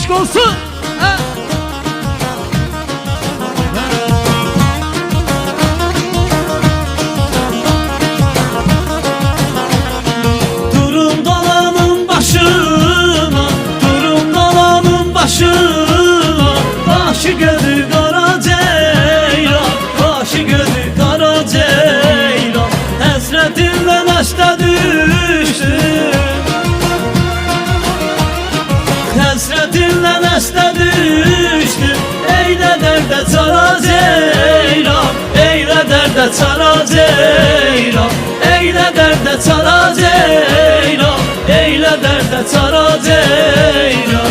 Aşk olsun. Ha. Durum dalanın başına, durum dalanın başına. Başı gözü kara ceylan, başı gözü kara ceylan. Hasretinle neşte düştüm, hasretinle neşte düştüm. Eyle derde çara ceylan, eyle derde çara ceylan. Eyle derde çara ceylan, eyle derde çara ceylan.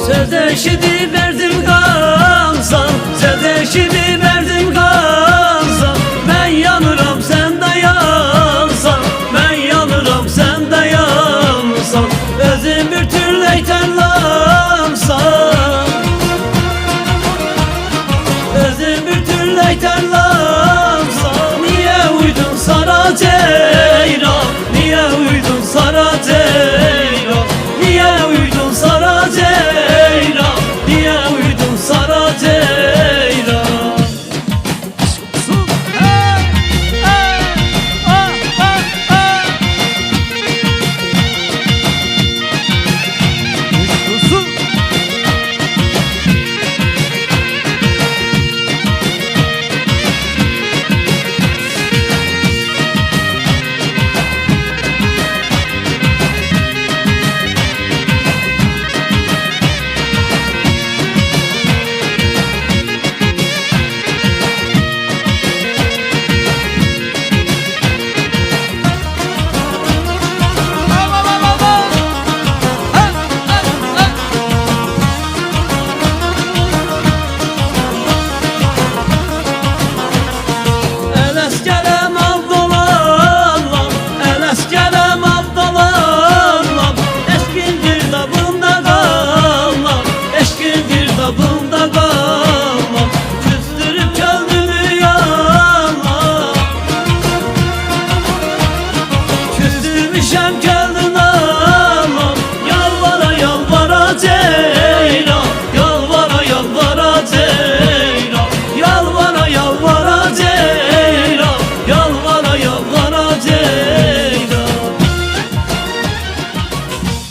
Sözde eşidi verdim gamsan, sözde eşidi verdim gamsan. Ben yanıram sen de yansan, ben yanıram sen de yansan. Özüm bir türlü eyterlamsan, özüm bir türlü eyterlamsan. Niye uydun sara ceylan, niye uydun sara ceylan. Niye uydun sara ceylan, niye uydun sara ceylan. Bunda kalmam, küstürüp gönlümü yanmam. Küstürmüşem gönlün almam. Yalvara yalvara ceylan, yalvara yalvara ceylan. Yalvara yalvara ceylan, yalvara yalvara ceylan.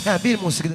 Ha, bir musikide